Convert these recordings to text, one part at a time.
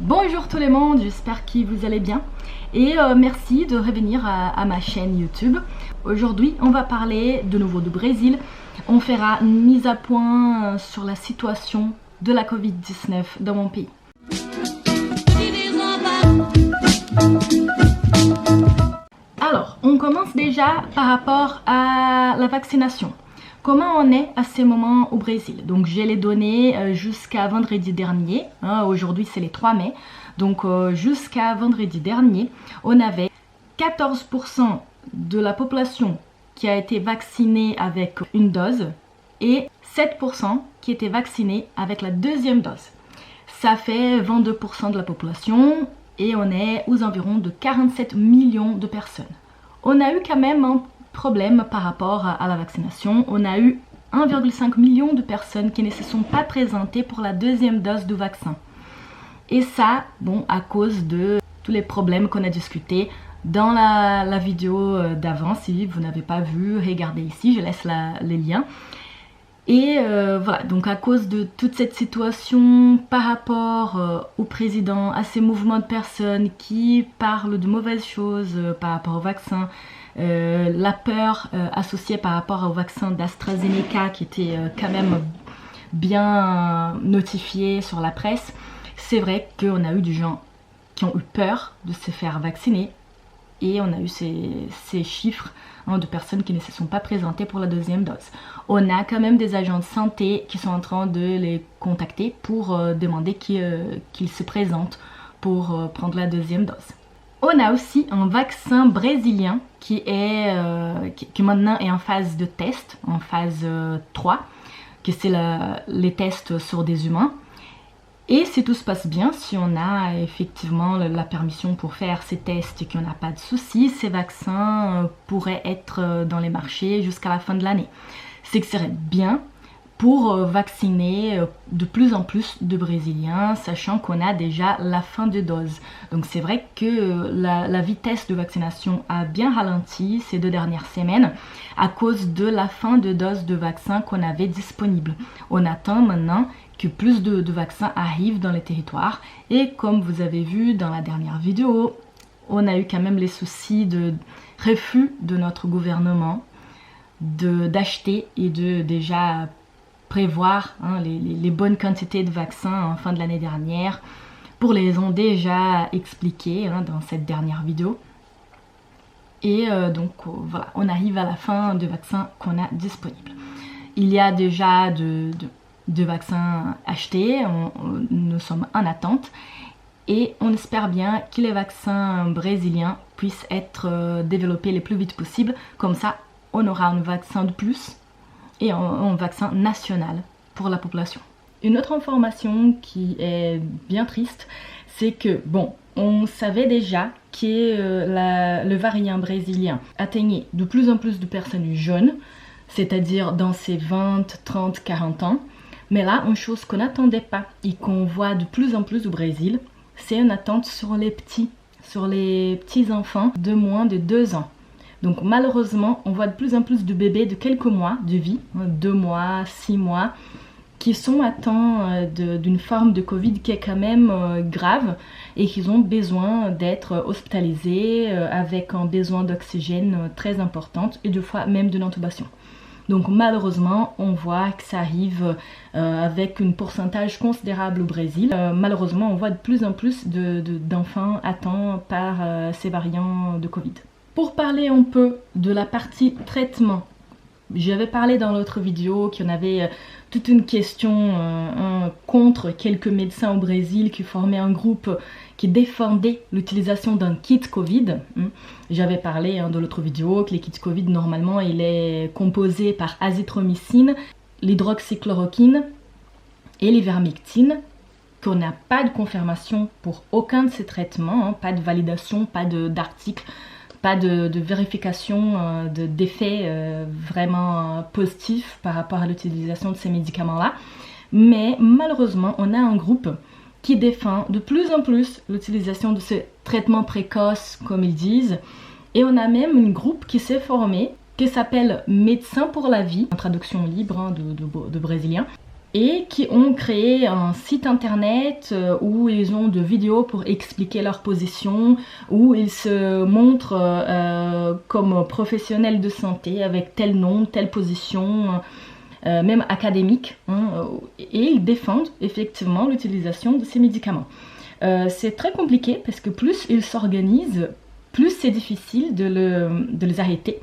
Bonjour tout le monde, j'espère que vous allez bien et merci de revenir à ma chaîne YouTube. Aujourd'hui on va parler de nouveau du Brésil. On fera une mise à point sur la situation de la Covid-19 dans mon pays. Alors, on commence déjà par rapport à la vaccination. Comment on est à ces moments au Brésil? Donc j'ai les données jusqu'à vendredi dernier, aujourd'hui c'est les 3 mai, donc jusqu'à vendredi dernier, on avait 14% de la population qui a été vaccinée avec une dose et 7% qui était vaccinée avec la deuxième dose. Ça fait 22% de la population et on est aux environs de 47 millions de personnes. On a eu quand même un problème par rapport à la vaccination. On a eu 1,5 million de personnes qui ne se sont pas présentées pour la deuxième dose du vaccin. Et ça, bon, à cause de tous les problèmes qu'on a discutés dans la vidéo d'avant. Si vous n'avez pas vu, regardez ici, je laisse les liens. Et voilà, donc à cause de toute cette situation par rapport au président, à ces mouvements de personnes qui parlent de mauvaises choses par rapport au vaccin, la peur associée par rapport au vaccin d'AstraZeneca qui était quand même bien notifié sur la presse, c'est vrai qu'on a eu des gens qui ont eu peur de se faire vacciner et on a eu ces chiffres de personnes qui ne se sont pas présentées pour la deuxième dose. On a quand même des agents de santé qui sont en train de les contacter pour demander qu'ils se présentent pour prendre la deuxième dose. On a aussi un vaccin brésilien qui maintenant est en phase de test, en phase 3, que c'est les tests sur des humains. Et si tout se passe bien, si on a effectivement la permission pour faire ces tests et qu'on n'a pas de soucis, ces vaccins pourraient être dans les marchés jusqu'à la fin de l'année. C'est que ce serait bien pour vacciner de plus en plus de Brésiliens, sachant qu'on a déjà la fin de dose. Donc c'est vrai que la vitesse de vaccination a bien ralenti ces 2 dernières semaines à cause de la fin de dose de vaccin qu'on avait disponible. On attend maintenant que plus de vaccins arrivent dans les territoires et comme vous avez vu dans la dernière vidéo, on a eu quand même les soucis de refus de notre gouvernement d'acheter et de déjà prévoir les bonnes quantités de vaccins en fin de l'année dernière pour les raisons déjà expliquées dans cette dernière vidéo. Et donc voilà, on arrive à la fin de vaccins qu'on a disponibles. Il y a déjà de vaccins achetés, nous sommes en attente et on espère bien que les vaccins brésiliens puissent être développés le plus vite possible. Comme ça, on aura un vaccin de plus et un vaccin national pour la population. Une autre information qui est bien triste, c'est que, bon, on savait déjà que le variant brésilien atteignait de plus en plus de personnes jeunes, c'est-à-dire dans ses 20, 30, 40 ans. Mais là, une chose qu'on n'attendait pas et qu'on voit de plus en plus au Brésil, c'est une attente sur les petits enfants de moins de 2 ans. Donc malheureusement, on voit de plus en plus de bébés de quelques mois de vie, 2 mois, 6 mois, qui sont atteints d'une forme de Covid qui est quand même grave et qui ont besoin d'être hospitalisés avec un besoin d'oxygène très important et des fois même d'une intubation. Donc malheureusement, on voit que ça arrive avec un pourcentage considérable au Brésil. Malheureusement, on voit de plus en plus d'enfants atteints par ces variants de Covid. Pour parler un peu de la partie traitement, j'avais parlé dans l'autre vidéo qu'il y en avait toute une question contre quelques médecins au Brésil qui formaient un groupe qui défendait l'utilisation d'un kit Covid. J'avais parlé dans l'autre vidéo que les kits Covid, normalement, il est composé par azithromycine, l'hydroxychloroquine et l'ivermectine, qu'on n'a pas de confirmation pour aucun de ces traitements, pas de validation, pas d'article, pas de vérification d'effets vraiment positifs par rapport à l'utilisation de ces médicaments-là. Mais malheureusement, on a un groupe qui défend de plus en plus l'utilisation de ces traitements précoces, comme ils disent. Et on a même un groupe qui s'est formé, qui s'appelle Médecins pour la vie, en traduction libre de brésilien, et qui ont créé un site internet où ils ont de vidéos pour expliquer leur position, où ils se montrent comme professionnels de santé avec tel nom, telle position, même académique, hein, et ils défendent effectivement l'utilisation de ces médicaments. C'est très compliqué parce que plus ils s'organisent, plus c'est difficile de les arrêter.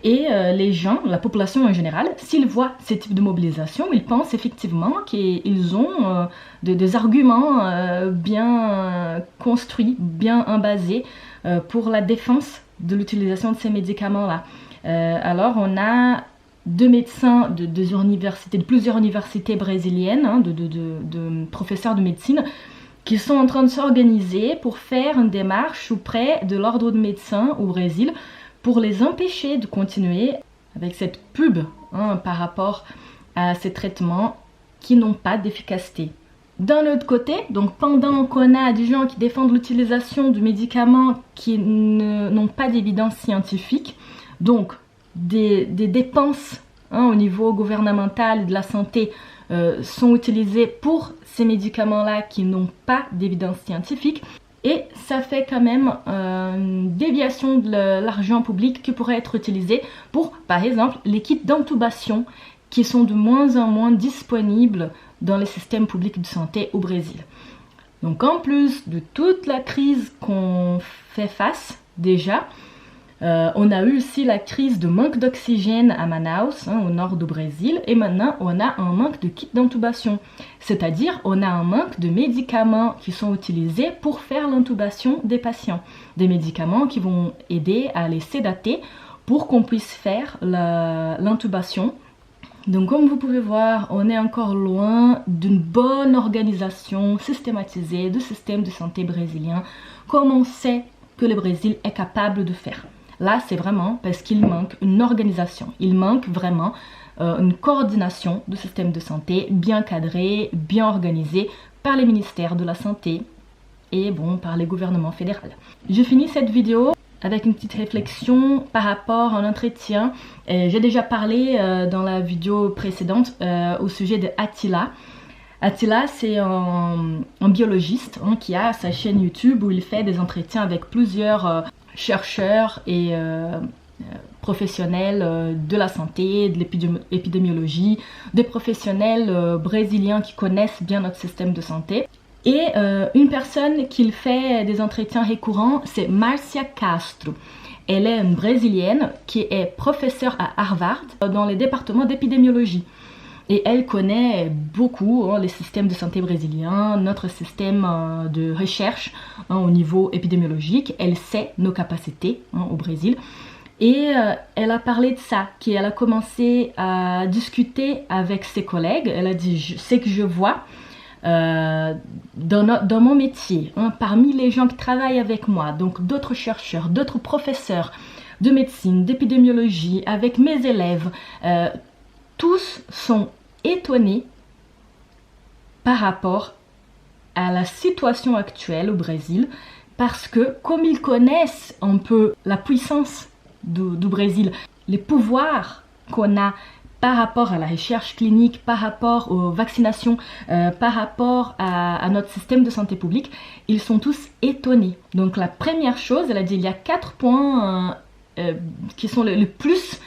Et les gens, la population en général, s'ils voient ces types de mobilisation, ils pensent effectivement qu'ils ont des arguments bien construits, bien basés pour la défense de l'utilisation de ces médicaments-là. Alors on a deux médecins de plusieurs universités brésiliennes, hein, de professeurs de médecine, qui sont en train de s'organiser pour faire une démarche auprès de l'ordre de médecins au Brésil pour les empêcher de continuer avec cette pub, hein, par rapport à ces traitements qui n'ont pas d'efficacité. D'un autre côté, donc pendant qu'on a des gens qui défendent l'utilisation de médicaments qui n'ont pas d'évidence scientifique, donc des dépenses, hein, au niveau gouvernemental de la santé sont utilisées pour ces médicaments-là qui n'ont pas d'évidence scientifique. Et ça fait quand même une déviation de l'argent public qui pourrait être utilisé pour, par exemple, les kits d'intubation qui sont de moins en moins disponibles dans les systèmes publics de santé au Brésil. Donc en plus de toute la crise qu'on fait face déjà, on a eu aussi la crise de manque d'oxygène à Manaus, hein, au nord du Brésil, et maintenant on a un manque de kits d'intubation. C'est-à-dire on a un manque de médicaments qui sont utilisés pour faire l'intubation des patients. Des médicaments qui vont aider à les sédater pour qu'on puisse faire l'intubation. Donc comme vous pouvez voir, on est encore loin d'une bonne organisation systématisée du système de santé brésilien, comme on sait que le Brésil est capable de faire. Là, c'est vraiment parce qu'il manque une organisation. Il manque vraiment une coordination du système de santé bien cadré, bien organisé par les ministères de la Santé et bon, par les gouvernements fédéraux. Je finis cette vidéo avec une petite réflexion par rapport à un entretien. J'ai déjà parlé dans la vidéo précédente au sujet de Attila. Attila, c'est un biologiste, hein, qui a sa chaîne YouTube où il fait des entretiens avec plusieurs chercheurs et professionnels de la santé, de l'épidémiologie, des professionnels brésiliens qui connaissent bien notre système de santé. Et une personne qui fait des entretiens récurrents, c'est Marcia Castro. Elle est une Brésilienne qui est professeure à Harvard dans les départements d'épidémiologie. Et elle connaît beaucoup, hein, les systèmes de santé brésiliens, notre système de recherche, hein, au niveau épidémiologique. Elle sait nos capacités, hein, au Brésil. Et elle a parlé de ça, qu'elle a commencé à discuter avec ses collègues. Elle a dit, c'est que je vois dans mon métier, hein, parmi les gens qui travaillent avec moi, donc d'autres chercheurs, d'autres professeurs de médecine, d'épidémiologie, avec mes élèves, tous sont étonnés par rapport à la situation actuelle au Brésil, parce que comme ils connaissent un peu la puissance du Brésil, les pouvoirs qu'on a par rapport à la recherche clinique, par rapport aux vaccinations, par rapport à notre système de santé publique, ils sont tous étonnés. Donc la première chose, elle a dit, il y a 4 points qui sont le plus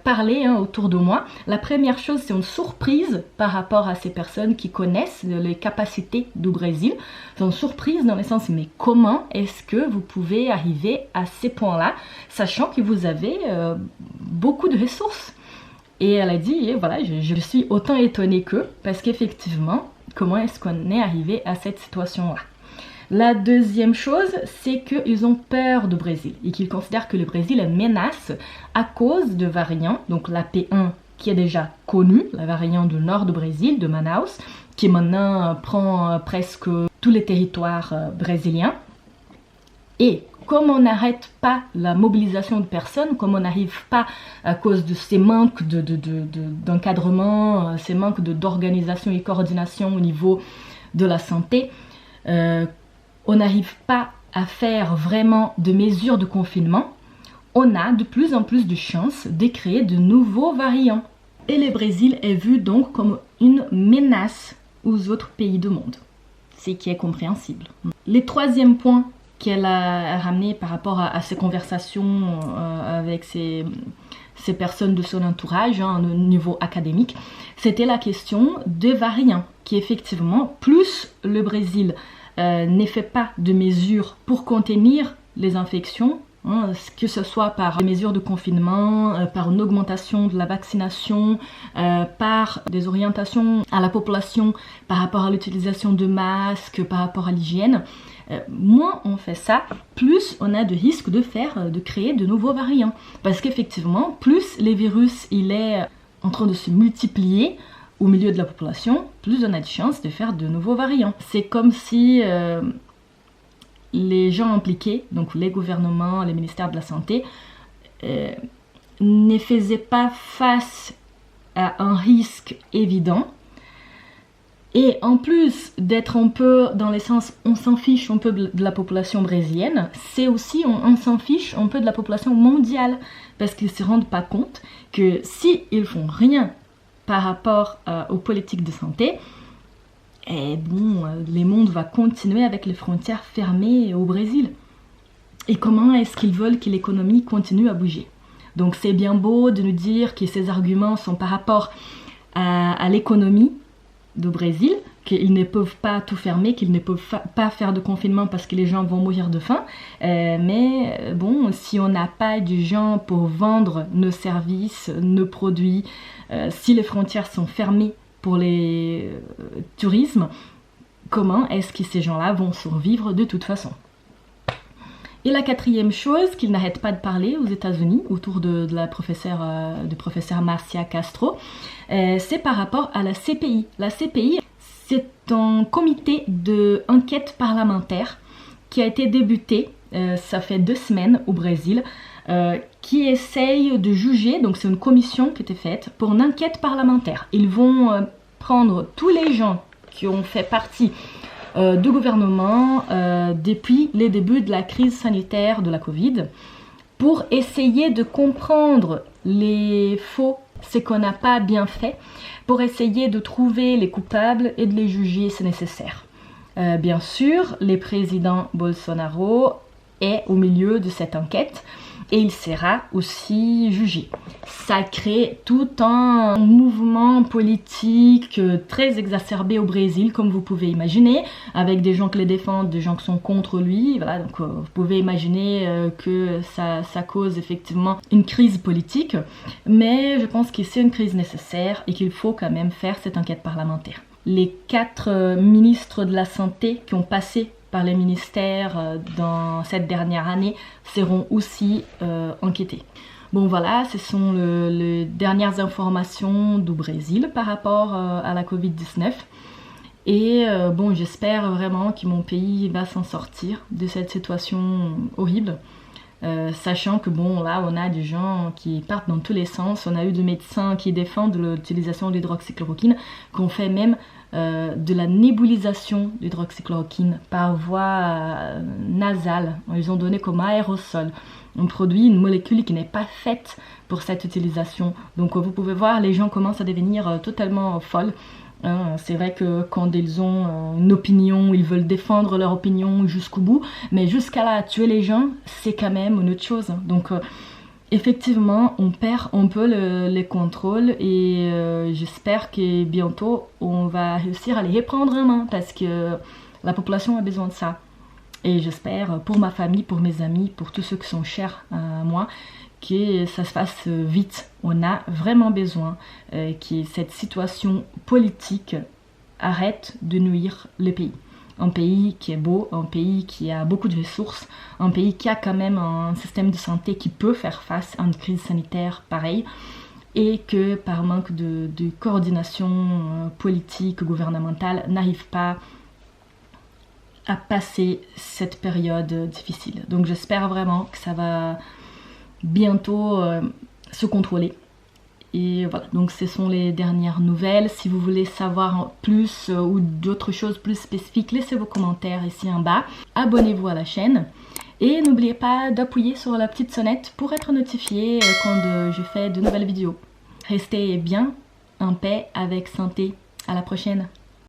parlés, hein, autour de moi. La première chose, c'est une surprise par rapport à ces personnes qui connaissent les capacités du Brésil. C'est une surprise dans le sens, mais comment est-ce que vous pouvez arriver à ces points-là, sachant que vous avez beaucoup de ressources? Et elle a dit, et voilà, je suis autant étonnée qu'eux, parce qu'effectivement, comment est-ce qu'on est arrivé à cette situation-là? La deuxième chose, c'est qu'ils ont peur du Brésil et qu'ils considèrent que le Brésil est une menace à cause de variants, donc la P1 qui est déjà connue, la variante du nord du Brésil, de Manaus, qui maintenant prend presque tous les territoires brésiliens. Et comme on n'arrête pas la mobilisation de personnes, comme on n'arrive pas à cause de ces manques d'encadrement, ces manques d'organisation et coordination au niveau de la santé, on n'arrive pas à faire vraiment de mesures de confinement, on a de plus en plus de chances de créer de nouveaux variants. Et le Brésil est vu donc comme une menace aux autres pays du monde, ce qui est compréhensible. Le troisième point qu'elle a ramené par rapport à ces conversations avec ces personnes de son entourage, au niveau académique, c'était la question des variants, qui effectivement, plus le Brésil ne fait pas de mesures pour contenir les infections, que ce soit par des mesures de confinement, par une augmentation de la vaccination, par des orientations à la population par rapport à l'utilisation de masques, par rapport à l'hygiène, moins on fait ça, plus on a de risques de créer de nouveaux variants. Parce qu'effectivement, plus les virus il est en train de se multiplier au milieu de la population, plus on a de chances de faire de nouveaux variants. C'est comme si les gens impliqués, donc les gouvernements, les ministères de la Santé, ne faisaient pas face à un risque évident. Et en plus d'être un peu dans le sens on s'en fiche un peu de la population brésilienne, c'est aussi on s'en fiche un peu de la population mondiale, parce qu'ils ne se rendent pas compte que s'ils font rien par rapport aux politiques de santé, et bon, le monde va continuer avec les frontières fermées au Brésil. Et comment est-ce qu'ils veulent que l'économie continue à bouger? Donc c'est bien beau de nous dire que ces arguments sont par rapport à l'économie du Brésil, qu'ils ne peuvent pas tout fermer, qu'ils ne peuvent pas faire de confinement parce que les gens vont mourir de faim. Mais bon, si on n'a pas de gens pour vendre nos services, nos produits, si les frontières sont fermées pour les tourismes, comment est-ce que ces gens-là vont survivre de toute façon? Et la quatrième chose qu'ils n'arrêtent pas de parler aux États-Unis autour de la professeure Marcia Castro, c'est par rapport à la CPI. La CPI, c'est un comité d'enquête parlementaire qui a été débuté, ça fait 2 semaines au Brésil, qui essaye de juger, donc c'est une commission qui a été faite pour une enquête parlementaire. Ils vont prendre tous les gens qui ont fait partie du gouvernement depuis les débuts de la crise sanitaire de la Covid pour essayer de comprendre les faux, ce qu'on n'a pas bien fait, pour essayer de trouver les coupables et de les juger si nécessaire. Bien sûr, le président Bolsonaro est au milieu de cette enquête et il sera aussi jugé. Ça crée tout un mouvement politique très exacerbé au Brésil, comme vous pouvez imaginer, avec des gens qui le défendent, des gens qui sont contre lui. Voilà, donc vous pouvez imaginer que ça cause effectivement une crise politique, mais je pense que c'est une crise nécessaire et qu'il faut quand même faire cette enquête parlementaire. Les 4 ministres de la Santé qui ont passé par les ministères dans cette dernière année seront aussi enquêtés. Bon voilà, ce sont les dernières informations du Brésil par rapport à la Covid-19. Et bon, j'espère vraiment que mon pays va s'en sortir de cette situation horrible. Sachant que bon, là, on a des gens qui partent dans tous les sens. On a eu des médecins qui défendent l'utilisation de l'hydroxychloroquine, qu'on fait même de la nébulisation d'hydroxychloroquine par voie nasale. Ils ont donné comme aérosol un produit, une molécule qui n'est pas faite pour cette utilisation. Donc vous pouvez voir, les gens commencent à devenir totalement folles. C'est vrai que quand ils ont une opinion, ils veulent défendre leur opinion jusqu'au bout, mais jusqu'à là, tuer les gens, c'est quand même une autre chose. Donc effectivement, on perd un peu le contrôle et j'espère que bientôt, on va réussir à les reprendre en main parce que la population a besoin de ça. Et j'espère pour ma famille, pour mes amis, pour tous ceux qui sont chers à moi, que ça se fasse vite. On a vraiment besoin que cette situation politique arrête de nuire le pays. Un pays qui est beau, un pays qui a beaucoup de ressources, un pays qui a quand même un système de santé qui peut faire face à une crise sanitaire pareille, et que par manque de coordination politique, gouvernementale, n'arrive pas à passer cette période difficile. Donc j'espère vraiment que ça va bientôt se contrôler. Et voilà, donc ce sont les dernières nouvelles. Si vous voulez savoir plus ou d'autres choses plus spécifiques, laissez vos commentaires ici en bas. Abonnez-vous à la chaîne. Et n'oubliez pas d'appuyer sur la petite sonnette pour être notifié quand je fais de nouvelles vidéos. Restez bien, en paix, avec santé. À la prochaine.